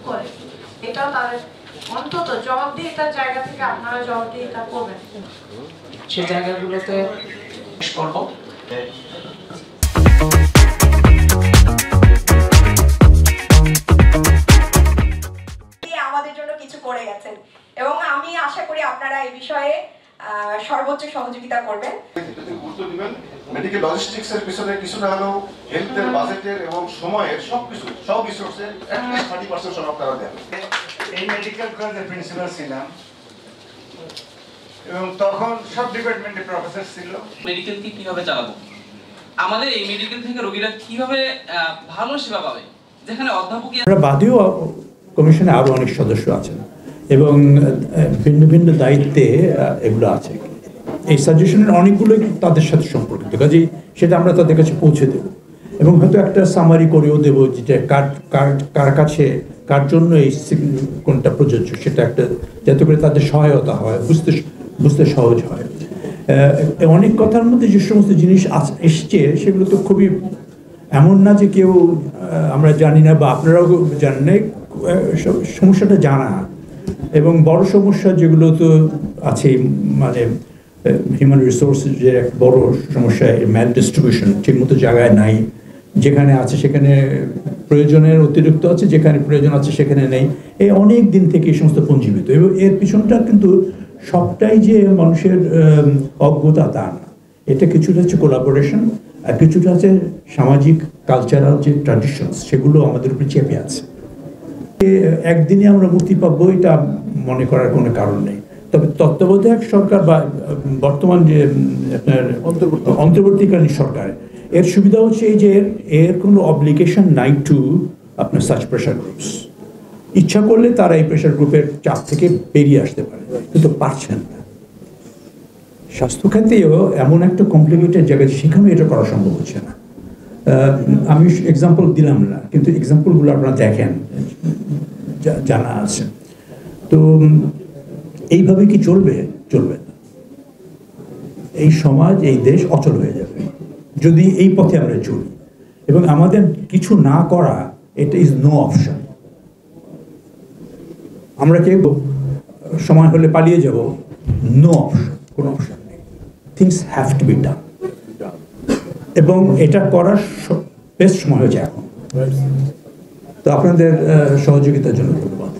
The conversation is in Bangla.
করে, এটাও তাদের অন্তত জবাবদিহিতার জায়গা থেকে আপনারা জবাবদিহিতা করবেন, সেই জায়গাগুলোতে করবো। আমাদের জন্য কিছু করে গেছেন এবং আমি আশা করি আপনারা এই বিষয়ে সর্বোচ্চ সহযোগিতা করবেন। গুরুত্ব দিবেন মেডিকেল লজিস্টিক্সের পিছনে কিছুটা হলেও হেলথের বাজেটের এবং সময়ের সব রিসোর্সের অ্যাটলিস্ট 30% সব আপনারা দেন। এই মেডিকেল কলেজের প্রিন্সিপাল ছিলাম এবং তখন সব ডিপার্টমেন্টে প্রফেসর ছিল। মেডিকেলকে কিভাবে চালাবো, আমাদের এই মেডিকেল থেকে রোগীরা কিভাবে ভালো সেবা পাবে, যেখানে অধ্যাপক বাদেও কমিশনে আরো অনেক সদস্য আছেন এবং ভিন্ন ভিন্ন দায়িত্বে এগুলো আছে। এই সাজেশনের অনেকগুলোই তাদের সাথে সম্পর্কিত, কাজেই সেটা আমরা তাদের কাছে পৌঁছে দেব এবং হয়তো একটা সামারি করেও দেবো যেটা কার কাছে কার জন্য এই কোনটা প্রযোজ্য, সেটা একটা যাতে করে তাদের সহায়তা হয়, বুঝতে সহজ হয়। অনেক কথার মধ্যে যে সমস্ত জিনিস এসছে সেগুলো তো খুবই এমন না যে কেউ আমরা জানি না বা আপনারাও জানেন না, সমস্যাটা জানা এবং বড় সমস্যা যেগুলো তো আছে, মানে হিউম্যান রিসোর্সের এক বড় সমস্যা ম্যাল ডিস্ট্রিবিউশন, ঠিকমতো জায়গায় নাই, যেখানে আছে সেখানে প্রয়োজনের অতিরিক্ত আছে, যেখানে প্রয়োজন আছে সেখানে নেই। এই অনেক দিন থেকে এই সমস্ত পুঞ্জীবিত এবং এর পিছনটা কিন্তু সবটাই যে মানুষের অজ্ঞতা তা না, এটা কিছুটা হচ্ছে কোলাবোরেশন আর কিছুটা আছে সামাজিক কালচারাল যে ট্র্যাডিশনস, সেগুলো আমাদের উপরে চেপে আছে। একদিনে আমরা মুক্তি পাবো এটা মনে করার কোনো কারণ নেই, তবে তত্ত্বাবধায়ক সরকার বা বর্তমান যে আপনার অন্তর্বর্তীকালীন সরকার, এর সুবিধা হচ্ছে এই যে এর কোনো অব্লিগেশন নাই টু আপনার সাচ প্রেশার গ্রুপস। ইচ্ছা করলে তারা এই প্রেশার গ্রুপের চাপ থেকে বেরিয়ে আসতে পারে, কিন্তু পারছেন না। স্বাস্থ্যখাতেও এমন একটা কমপ্লিকেটেড জায়গা, সেখানেও এটা করা সম্ভব হচ্ছে না। আমি এক্সাম্পল দিলাম না, কিন্তু এক্সাম্পলগুলো আপনারা দেখেন, জানা আছে। তো এইভাবে কি চলবে? চলবে না। এই সমাজ, এই দেশ অচল হয়ে যাবে যদি এই পথে আমরা চলি, এবং আমাদের কিছু না করা এটা ইজ নো অপশন। আমরা কেউ সময় হলে পালিয়ে যাব, নো অপশন, কোনো অপশন নেই। Things have to be done এবং এটা করার বেস্ট সময় হয়েছে এখন। তো আপনাদের সহযোগিতার জন্য ধন্যবাদ।